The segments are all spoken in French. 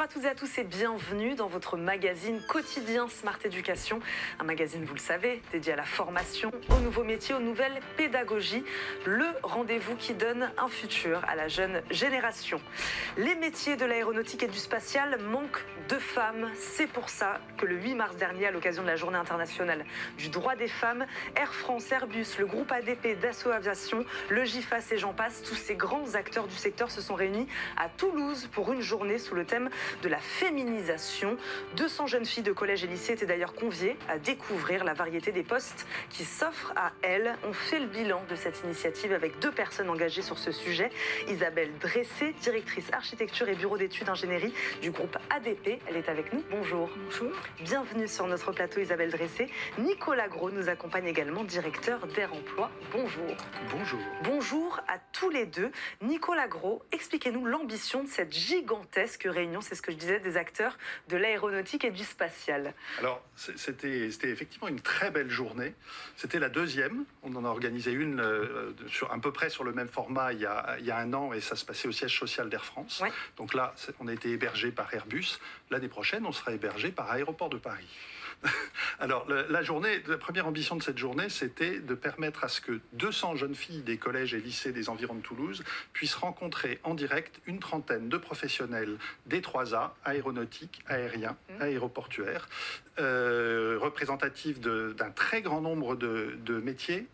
à toutes et à tous et bienvenue dans votre magazine quotidien Smart Éducation. Un magazine, vous le savez, dédié à la formation, aux nouveaux métiers, aux nouvelles pédagogies. Le rendez-vous qui donne un futur à la jeune génération. Les métiers de l'aéronautique et du spatial manquent de femmes. C'est pour ça que le 8 mars dernier, à l'occasion de la Journée internationale du droit des femmes, Air France, Airbus, le groupe ADP, Dassault Aviation, le GIFAS et j'en passe, tous ces grands acteurs du secteur se sont réunis à Toulouse pour une journée sous le thème de la féminisation. 200 jeunes filles de collège et lycée étaient d'ailleurs conviées à découvrir la variété des postes qui s'offrent à elles. On fait le bilan de cette initiative avec deux personnes engagées sur ce sujet. Isabelle Dressé, directrice architecture et bureau d'études ingénierie du groupe ADP. Elle est avec nous. Bonjour. Bonjour. Bienvenue sur notre plateau, Isabelle Dressé. Nicolas Gros nous accompagne également, directeur d'Air Emploi. Bonjour. Bonjour. Bonjour à tous les deux. Nicolas Gros, expliquez-nous l'ambition de cette gigantesque réunion, c'est ce que je disais, des acteurs de l'aéronautique et du spatial. Alors, c'était effectivement une très belle journée. C'était la deuxième. On en a organisé une à peu près sur le même format il y a un an et ça se passait au siège social d'Air France. Ouais. Donc là, on a été hébergé par Airbus. L'année prochaine, on sera hébergé par Aéroport de Paris. Alors, la première ambition de cette journée, c'était de permettre à ce que 200 jeunes filles des collèges et lycées des environs de Toulouse puissent rencontrer en direct une trentaine de professionnels des 3A, aéronautique, aérien, aéroportuaire, représentatifs d'un très grand nombre de métiers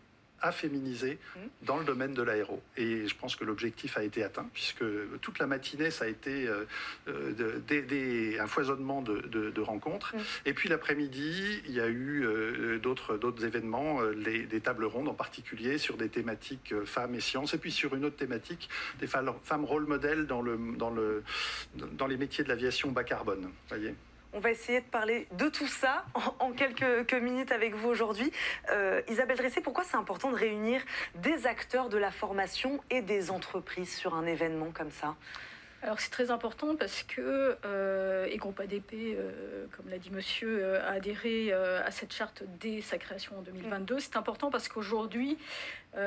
à féminiser dans le domaine de l'aéro. Et je pense que l'objectif a été atteint, puisque toute la matinée, ça a été un foisonnement de rencontres. Et puis l'après-midi, il y a eu d'autres événements, des tables rondes en particulier, sur des thématiques femmes et sciences, et puis sur une autre thématique, des femmes rôle modèles dans les métiers de l'aviation bas carbone. Voyez. On va essayer de parler de tout ça en quelques minutes avec vous aujourd'hui. Isabelle Dressé, pourquoi c'est important de réunir des acteurs de la formation et des entreprises sur un événement comme ça ? Alors c'est très important parce que et Groupe ADP, comme l'a dit monsieur, a adhéré à cette charte dès sa création en 2022. C'est important parce qu'aujourd'hui, on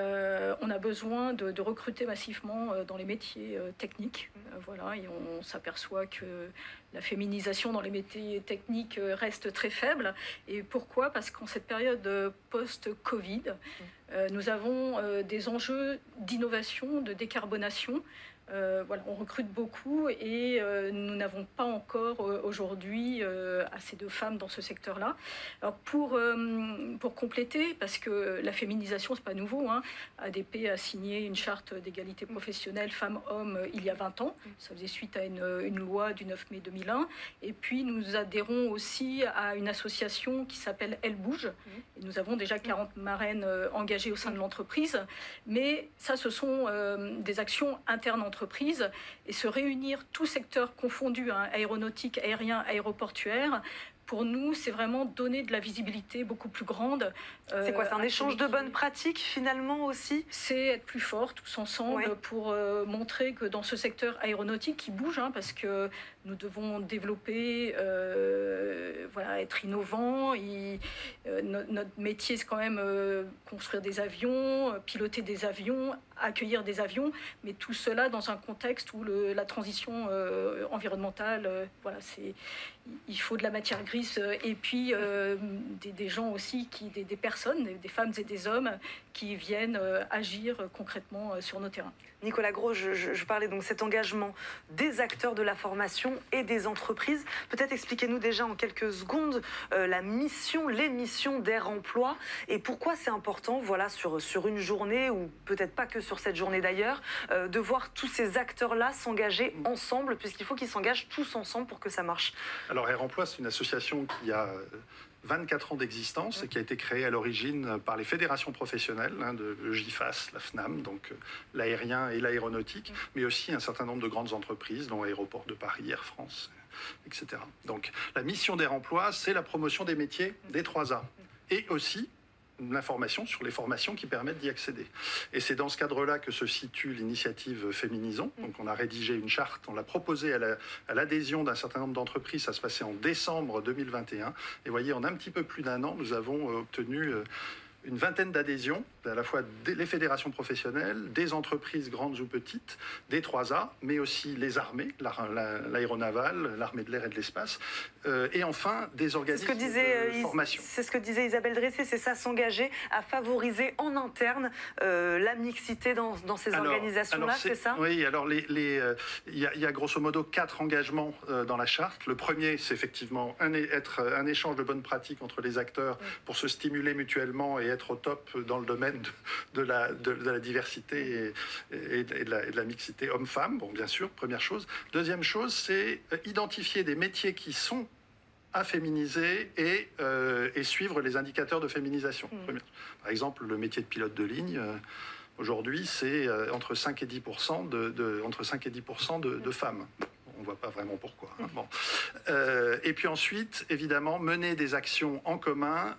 a besoin de recruter massivement dans les métiers techniques. Voilà, et on s'aperçoit que la féminisation dans les métiers techniques reste très faible. Et pourquoi ? Parce qu'en cette période post-Covid, nous avons des enjeux d'innovation, de décarbonation. Voilà, on recrute beaucoup et nous n'avons pas encore aujourd'hui assez de femmes dans ce secteur-là. Alors pour compléter, parce que la féminisation, c'est pas nouveau, hein, ADP a signé une charte d'égalité professionnelle femmes-hommes il y a 20 ans. Ça faisait suite à une loi du 9 mai 2001. Et puis nous adhérons aussi à une association qui s'appelle Elle Bouge. Et nous avons déjà 40 marraines engagées au sein de l'entreprise. Mais ça, ce sont des actions internes entreprises et se réunir tous secteurs confondus, hein, aéronautique, aérien, aéroportuaire. Pour nous, c'est vraiment donner de la visibilité beaucoup plus grande. C'est quoi, c'est un échange de bonnes pratiques finalement aussi ? C'est être plus fort tous ensemble pour montrer que dans ce secteur aéronautique qui bouge, hein, parce que nous devons développer, voilà, être innovants. Notre métier, c'est quand même construire des avions, piloter des avions, accueillir des avions, mais tout cela dans un contexte où la transition environnementale, voilà, il faut de la matière grise et puis des gens aussi, des personnes, des femmes et des hommes qui viennent agir concrètement sur nos terrains. Nicolas Gros, je parlais donc de cet engagement des acteurs de la formation et des entreprises. Peut-être expliquez-nous déjà en quelques secondes les missions d'Air Emploi et pourquoi c'est important, voilà, sur une journée, ou peut-être pas que sur cette journée d'ailleurs, de voir tous ces acteurs-là s'engager ensemble, puisqu'il faut qu'ils s'engagent tous ensemble pour que ça marche. Alors Air Emploi, c'est une association qui a 24 ans d'existence et qui a été créée à l'origine par les fédérations professionnelles, hein, de GIFAS, la FNAM, donc l'aérien et l'aéronautique, mais aussi un certain nombre de grandes entreprises, dont Aéroport de Paris, Air France, etc. Donc la mission d'Air Emploi, c'est la promotion des métiers des 3A et aussi l'information sur les formations qui permettent d'y accéder. Et c'est dans ce cadre-là que se situe l'initiative Féminisons. Donc on a rédigé une charte, on l'a proposée à l'adhésion d'un certain nombre d'entreprises, ça se passait en décembre 2021. Et vous voyez, en un petit peu plus d'un an, nous avons obtenu une vingtaine d'adhésions, à la fois les fédérations professionnelles, des entreprises grandes ou petites, des 3A, mais aussi les armées, l'aéronavale, l'armée de l'air et de l'espace, et enfin des organismes de formation. C'est ce que disait Isabelle Dressé, c'est ça, s'engager à favoriser en interne la mixité dans ces organisations-là, c'est ça? Oui, alors il y a grosso modo 4 engagements dans la charte. Le premier, c'est effectivement être un échange de bonnes pratiques entre les acteurs pour se stimuler mutuellement et être au top dans le domaine de la diversité et de la mixité homme-femme, bon, bien sûr, première chose. Deuxième chose, c'est identifier des métiers qui sont à féminiser et suivre les indicateurs de féminisation. Par exemple, le métier de pilote de ligne, aujourd'hui, c'est entre 5 et 10% de femmes. On ne voit pas vraiment pourquoi. Hein. Bon. Et puis ensuite, évidemment, mener des actions en commun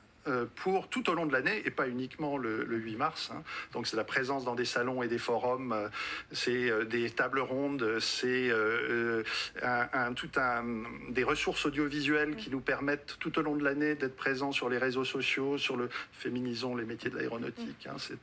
pour tout au long de l'année et pas uniquement le 8 mars. Hein. Donc c'est la présence dans des salons et des forums, c'est des tables rondes, c'est des ressources audiovisuelles qui nous permettent tout au long de l'année d'être présents sur les réseaux sociaux, sur le Féminisons les métiers de l'aéronautique, hein, c'est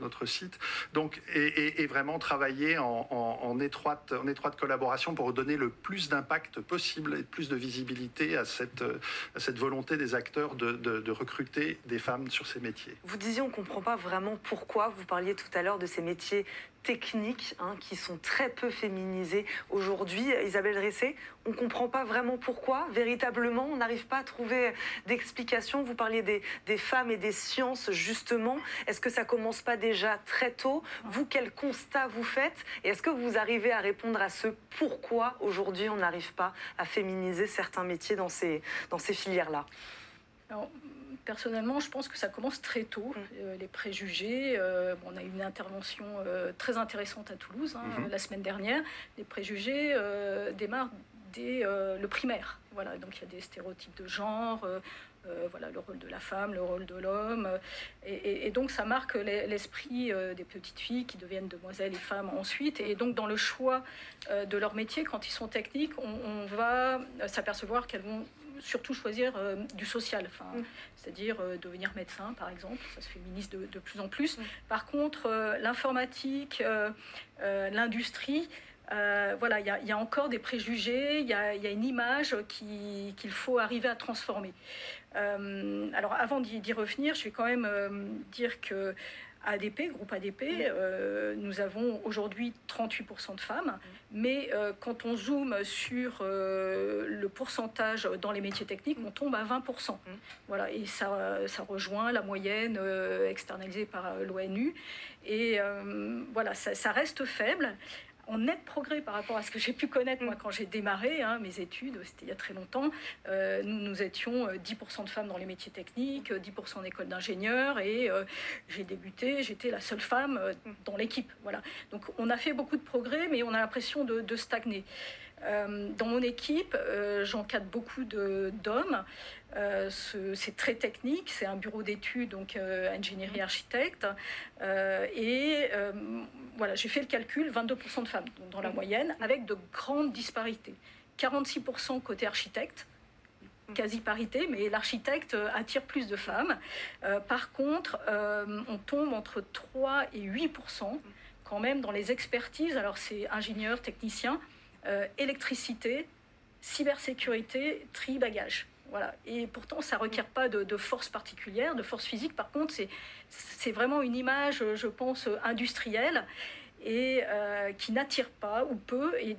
notre site. Donc, et vraiment travailler en étroite collaboration pour donner le plus d'impact possible et plus de visibilité à cette volonté des acteurs de recruter des femmes sur ces métiers. Vous disiez, on ne comprend pas vraiment pourquoi. Vous parliez tout à l'heure de ces métiers techniques qui sont très peu féminisés aujourd'hui. Isabelle Dressé, on ne comprend pas vraiment pourquoi. Véritablement, on n'arrive pas à trouver d'explication. Vous parliez des femmes et des sciences, justement. Est-ce que ça ne commence pas déjà très tôt? Vous, quel constat vous faites? Et est-ce que vous arrivez à répondre à ce pourquoi aujourd'hui on n'arrive pas à féminiser certains métiers dans ces filières-là? Alors, personnellement, je pense que ça commence très tôt, les préjugés. On a eu une intervention très intéressante à Toulouse la semaine dernière. Les préjugés démarrent dès le primaire. Voilà, donc il y a des stéréotypes de genre, voilà, le rôle de la femme, le rôle de l'homme. Et donc ça marque l'esprit des petites filles qui deviennent demoiselles et femmes ensuite. Et donc dans le choix de leur métier, quand ils sont techniques, on va s'apercevoir qu'elles vont surtout choisir du social, c'est-à-dire devenir médecin, par exemple. Ça se féminise de plus en plus. Par contre, l'informatique, l'industrie, voilà, il y a encore des préjugés, il y a une image qu'il faut arriver à transformer. Alors, avant d'y revenir, je vais quand même dire que ADP, groupe ADP, nous avons aujourd'hui 38% de femmes, mais quand on zoome sur le pourcentage dans les métiers techniques, on tombe à 20%. Voilà, et ça rejoint la moyenne externalisée par l'ONU. Et voilà, ça reste faible. En net progrès par rapport à ce que j'ai pu connaître moi quand j'ai démarré mes études, c'était il y a très longtemps. Nous étions 10% de femmes dans les métiers techniques, 10% en école d'ingénieur, et j'ai débuté, j'étais la seule femme dans l'équipe. Voilà. Donc on a fait beaucoup de progrès, mais on a l'impression de stagner. Dans mon équipe, j'encadre beaucoup d'hommes. C'est très technique, c'est un bureau d'études, donc ingénierie architecte. Voilà, j'ai fait le calcul, 22% de femmes dans la moyenne, avec de grandes disparités. 46% côté architecte, quasi parité, mais l'architecte attire plus de femmes. Par contre, on tombe entre 3 et 8% quand même dans les expertises. Alors c'est ingénieur, technicien, électricité, cybersécurité, tri, bagage. Voilà. Et pourtant, ça ne requiert pas de force particulière, de force physique. Par contre, c'est vraiment une image, je pense, industrielle et qui n'attire pas ou peu. Et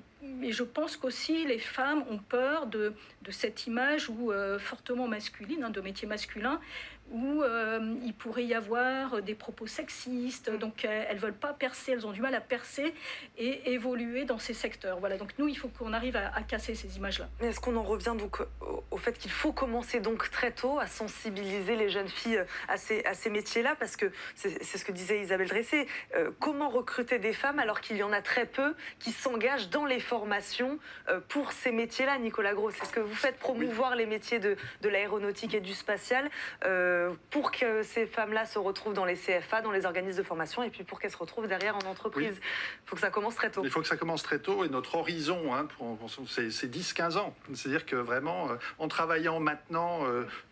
je pense qu'aussi les femmes ont peur de cette image fortement masculine, de métier masculin, où il pourrait y avoir des propos sexistes. Donc elles ne veulent pas percer, elles ont du mal à percer et évoluer dans ces secteurs. Voilà, donc nous, il faut qu'on arrive à casser ces images-là. Mais est-ce qu'on en revient donc au fait qu'il faut commencer donc très tôt à sensibiliser les jeunes filles à ces métiers-là? Parce que c'est ce que disait Isabelle Dressé. Comment recruter des femmes alors qu'il y en a très peu qui s'engagent dans les formations pour ces métiers-là, Nicolas Gros? C'est ce que vous faites, promouvoir les métiers de l'aéronautique et du spatial. pour que ces femmes-là se retrouvent dans les CFA, dans les organismes de formation, et puis pour qu'elles se retrouvent derrière en entreprise. Il faut que ça commence très tôt. Il faut que ça commence très tôt, et notre horizon, c'est 10-15 ans. C'est-à-dire que vraiment, en travaillant maintenant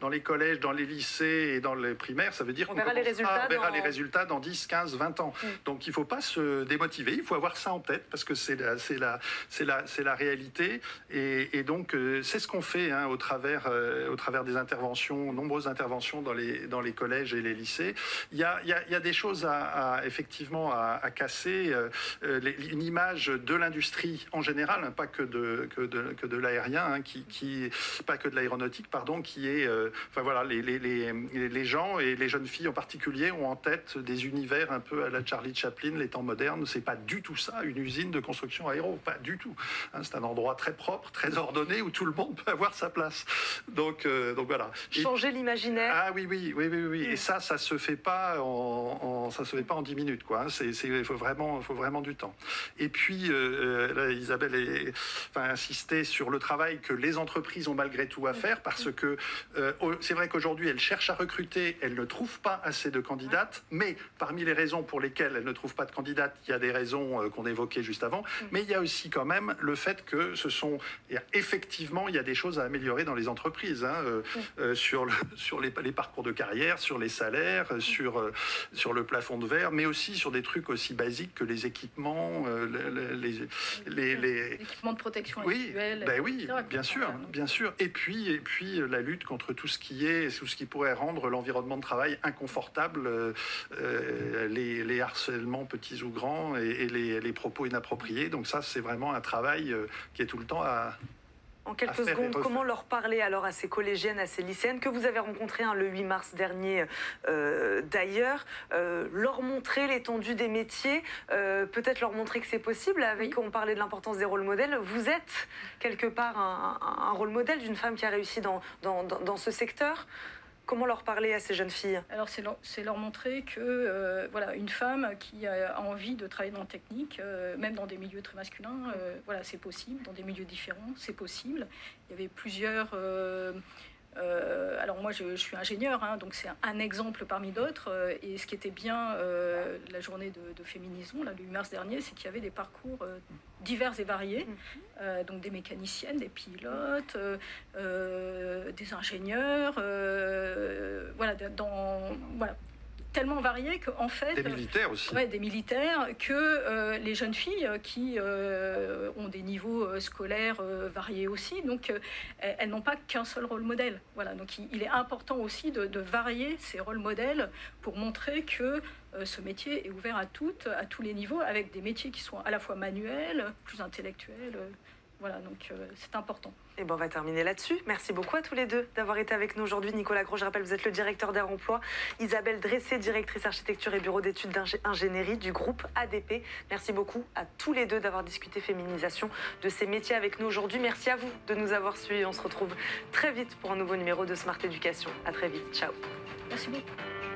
dans les collèges, dans les lycées et dans les primaires, ça veut dire qu'on verra les résultats dans 10, 15, 20 ans. Donc il ne faut pas se démotiver, il faut avoir ça en tête, parce que c'est la réalité. Et donc, c'est ce qu'on fait au travers des interventions, nombreuses interventions dans les collèges et les lycées. Il y a des choses effectivement à casser. Une image de l'industrie en général, pas que de l'aérien, pas que de l'aéronautique, pardon, qui est... les gens et les jeunes filles en particulier ont en tête des univers un peu à la Charlie Chaplin, les temps modernes. C'est pas du tout ça, une usine de construction aéro, pas du tout. C'est un endroit très propre, très ordonné, où tout le monde peut avoir sa place. Donc voilà. Changer l'imaginaire. Ah oui. Et ça se fait pas ça se fait pas en 10 minutes, quoi. Il faut vraiment du temps. Et puis, là, Isabelle a insisté sur le travail que les entreprises ont malgré tout à faire, parce que c'est vrai qu'aujourd'hui, elles cherchent à recruter, elles ne trouvent pas assez de candidates, mais parmi les raisons pour lesquelles elles ne trouvent pas de candidates, il y a des raisons qu'on évoquait juste avant, mais il y a aussi quand même le fait que effectivement, il y a des choses à améliorer dans les entreprises, sur les parcours de carrière, sur les salaires, sur le plafond de verre, mais aussi sur des trucs aussi basiques que les équipements, les équipements de protection individuelle. Oui, bien sûr. Et puis la lutte contre tout ce qui pourrait rendre l'environnement de travail inconfortable, les harcèlements petits ou grands et les propos inappropriés. Donc ça, c'est vraiment un travail qui est tout le temps à... En quelques secondes, comment leur parler alors à ces collégiennes, à ces lycéennes que vous avez rencontrées le 8 mars dernier d'ailleurs, leur montrer l'étendue des métiers, peut-être leur montrer que c'est possible, on parlait de l'importance des rôles modèles. Vous êtes quelque part un rôle modèle d'une femme qui a réussi dans ce secteur. Comment leur parler à ces jeunes filles? Alors c'est leur montrer que une femme qui a envie de travailler dans le technique, même dans des milieux très masculins, c'est possible, dans des milieux différents, c'est possible. Il y avait plusieurs... alors moi je suis ingénieur, donc c'est un exemple parmi d'autres, et ce qui était bien la journée de féminisme, le 8 mars dernier, c'est qu'il y avait des parcours divers et variés, donc des mécaniciennes, des pilotes, des ingénieurs, tellement variés qu'en fait... Des militaires aussi. Des militaires, que les jeunes filles qui ont des niveaux scolaires variés aussi, donc elles n'ont pas qu'un seul rôle modèle. Donc il est important aussi de varier ces rôles modèles pour montrer que ce métier est ouvert à toutes, à tous les niveaux, avec des métiers qui sont à la fois manuels, plus intellectuels. Donc c'est important. Et on va terminer là-dessus. Merci beaucoup à tous les deux d'avoir été avec nous aujourd'hui. Nicolas Gros, je rappelle, vous êtes le directeur d'Air Emploi. Isabelle Dressé, directrice architecture et bureau d'études d'ingénierie du groupe ADP. Merci beaucoup à tous les deux d'avoir discuté féminisation de ces métiers avec nous aujourd'hui. Merci à vous de nous avoir suivis. On se retrouve très vite pour un nouveau numéro de Smart Éducation. À très vite. Ciao. Merci beaucoup.